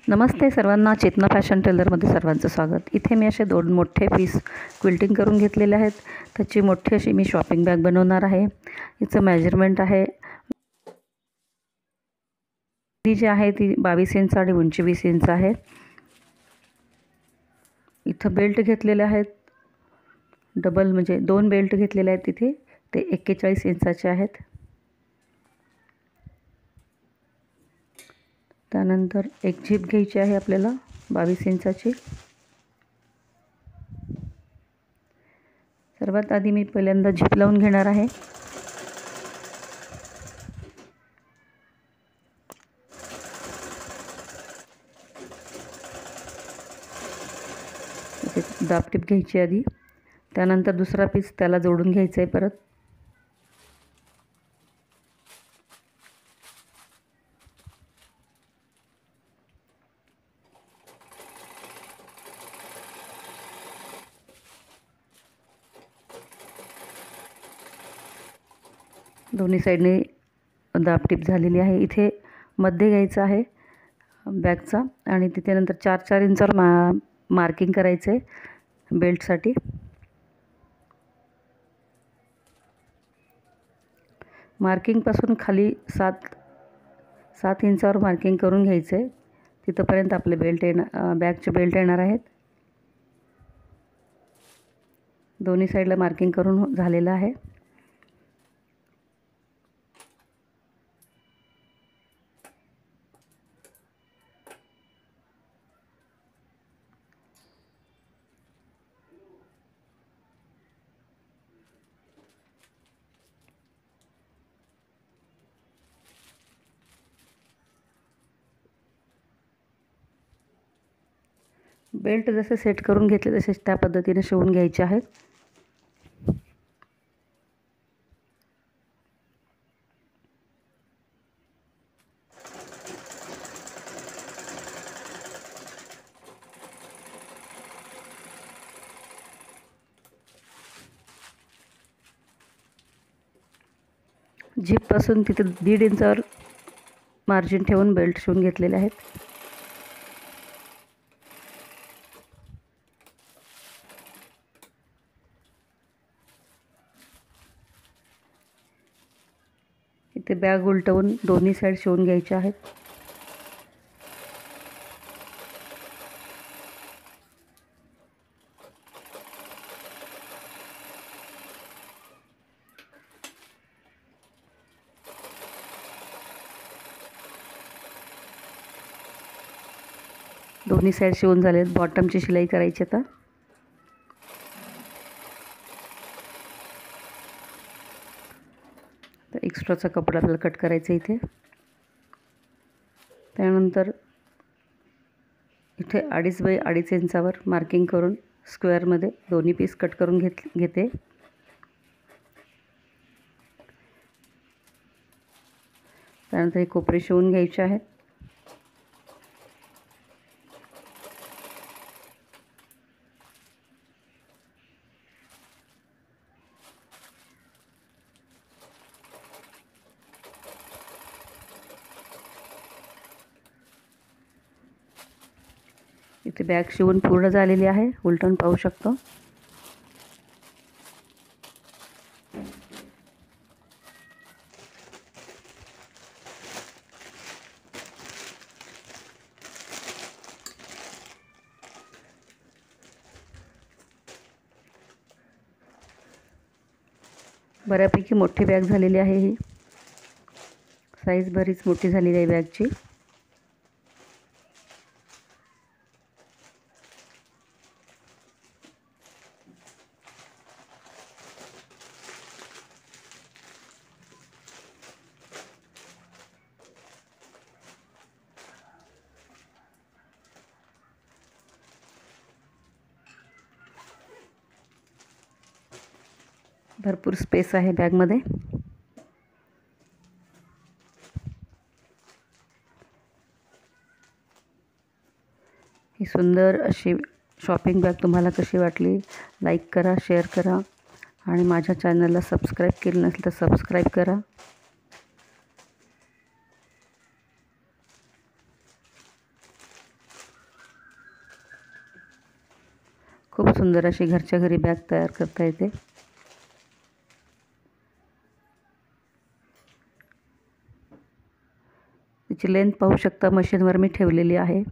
नमस्ते सर्वांना, चेतना फॅशन टेलरमध्ये सर्वांचं स्वागत। इथे मी असे 2 मोठे पीस क्विल्टिंग करून घेतलेले आहेत। त्याची मोठी अशी मी शॉपिंग बॅग बनवणार आहे। हिचं मेजरमेंट आहे, ती जी आहे ती 22 इंच आणि उंची 20 इंच आहे। इथं बेल्ट घेतलेले आहेत, डबल म्हणजे 2 बेल्ट घेतलेले आहेत तिथे, ते 41 इंचाचे आहेत। त्यानंतर एक झिप घ्यायची आहे आपल्याला 22 इंचाची। सर्वात आधी मी पहिल्यांदा झिप लावून घेणार आहे। दाबटीप घ्यायची आधी, त्यानंतर दुसरा पीस त्याला जोडून घ्यायचा आहे परत। दोन्ही साईडने दाबटीप झालेली आहे। इथे मध्ये घ्यायचं आहे बॅगचा आणि तिथे नंतर 4-4 इंचावर मार्किंग करायचं आहे बेल्टसाठी। मार्किंगपासून खाली 7 इंचावर मार्किंग करून घ्यायचं आहे। तिथपर्यंत आपले बॅगचे बेल्ट येणार आहेत। दोन्ही साईडला मार्किंग करून झालेलं आहे। बेल्ट जसे सेट करून घेतले तसेच त्या पद्धतीने शिवून घ्यायचे आहेत। झिपपासून तिथे 1.5 इंचावर मार्जिन ठेवून बेल्ट शिवून घेतलेले आहेत। इथे बॅग उलटवून दोन्ही साईड शिवून घ्यायचे आहेत। दोन्ही साईड शिवून झालेत। बॉटमची शिलाई करायची आता। एक्स्ट्राचा कपडा आपल्याला कट करायचा इथे। त्यानंतर इथे 2.5 बाय 2.5 इंचावर मार्किंग करून स्क्वेअरमध्ये दोन्ही पीस कट करून घेते। त्यानंतर हे कोपरे शिवून घ्यायचे आहेत। इथे बॅग शिवून पूर्ण झालेली आहे, उलटून पाहू शकतो। बऱ्यापैकी मोठी बॅग झालेली आहे। ही साईज बरीच मोठी झालेली आहे बॅगची। भरपूर स्पेस आहे बॅगमध्ये। ही सुंदर अशी शॉपिंग बॅग तुम्हाला कशी वाटली? लाईक करा, शेअर करा आणि माझ्या चॅनलला सबस्क्राईब केलं नसेल तर सबस्क्राईब करा। खूप सुंदर अशी घरच्या घरी बॅग तयार करता येते. तिची लेंथ पाहू शकता, मशीनवर मी ठेवलेली आहे.